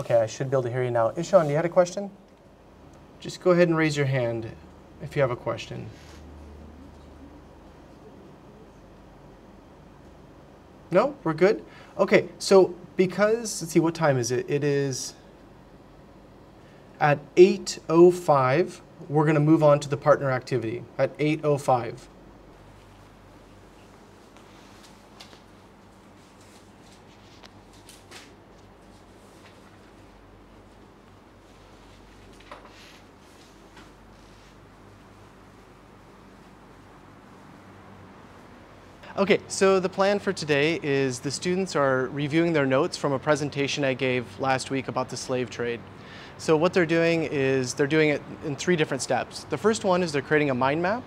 Okay, I should be able to hear you now. Ishan, you had a question? Just go ahead and raise your hand if you have a question. No? We're good? Okay, so because, let's see, what time is it? It is at 8:05. We're going to move on to the partner activity at 8:05. Okay, so the plan for today is the students are reviewing their notes from a presentation I gave last week about the slave trade. So what they're doing is they're doing it in 3 different steps. The first one is they're creating a mind map.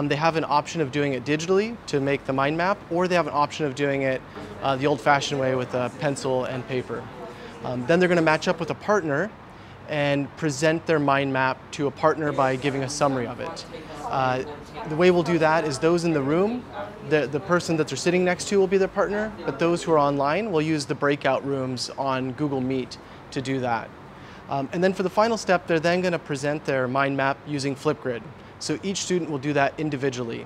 They have an option of doing it digitally to make the mind map, or they have an option of doing it the old-fashioned way with a pencil and paper. Then they're going to match up with a partner and present their mind map to a partner by giving a summary of it. The way we'll do that is those in the room, the person that they're sitting next to will be their partner, but those who are online will use the breakout rooms on Google Meet to do that. And then for the final step, they're then going to present their mind map using Flipgrid. So each student will do that individually.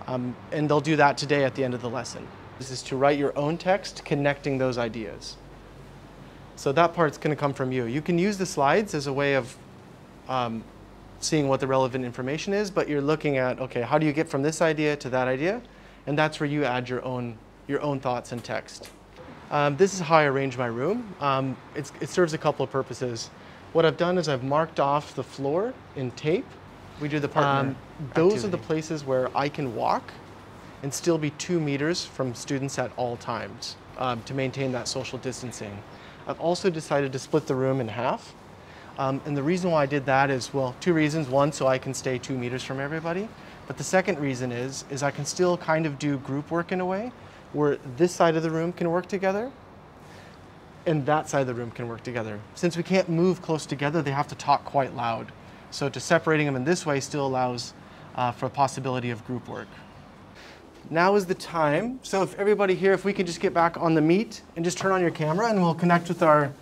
And they'll do that today at the end of the lesson. This is to write your own text connecting those ideas. So that part's going to come from you. You can use the slides as a way of seeing what the relevant information is, but you're looking at, okay, how do you get from this idea to that idea? And that's where you add your own thoughts and text. This is how I arrange my room. It serves a couple of purposes. What I've done is I've marked off the floor in tape. We do the partner Those are the places where I can walk and still be 2 meters from students at all times to maintain that social distancing. I've also decided to split the room in half. And the reason why I did that is, well, 2 reasons. One, so I can stay 2 meters from everybody. But the second reason is I can still kind of do group work in a way where this side of the room can work together and that side of the room can work together. Since we can't move close together, they have to talk quite loud. So to separating them in this way still allows for a possibility of group work. Now is the time. So if everybody here, if we could just get back on the Meet and just turn on your camera and we'll connect with our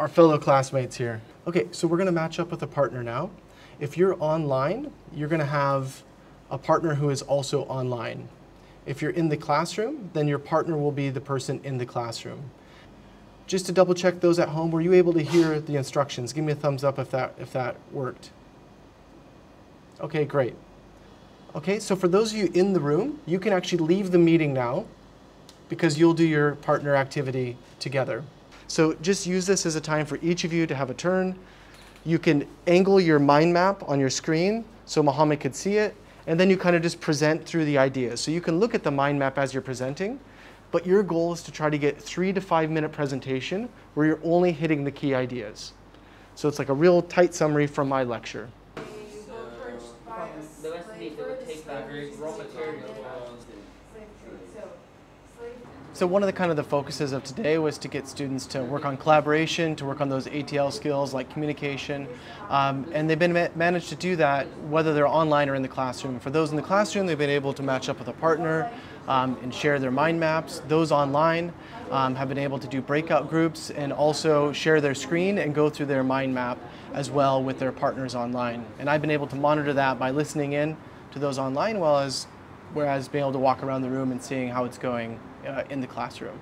fellow classmates here. Okay, so we're going to match up with a partner now. If you're online, you're going to have a partner who is also online. If you're in the classroom, then your partner will be the person in the classroom. Just to double check those at home, were you able to hear the instructions? Give me a thumbs up if that worked. Okay, great. Okay, so for those of you in the room, you can actually leave the meeting now because you'll do your partner activity together. So just use this as a time for each of you to have a turn. You can angle your mind map on your screen so Mohammed could see it, and then you kind of just present through the ideas. So you can look at the mind map as you're presenting, but your goal is to try to get 3 to 5 minute presentation where you're only hitting the key ideas. So it's like a real tight summary from my lecture. So one of the focuses of today was to get students to work on collaboration, to work on those ATL skills like communication, and they've been managed to do that whether they're online or in the classroom. For those in the classroom, they've been able to match up with a partner and share their mind maps. Those online have been able to do breakout groups and also share their screen and go through their mind map as well with their partners online. And I've been able to monitor that by listening in to those online whereas being able to walk around the room and seeing how it's going in the classroom.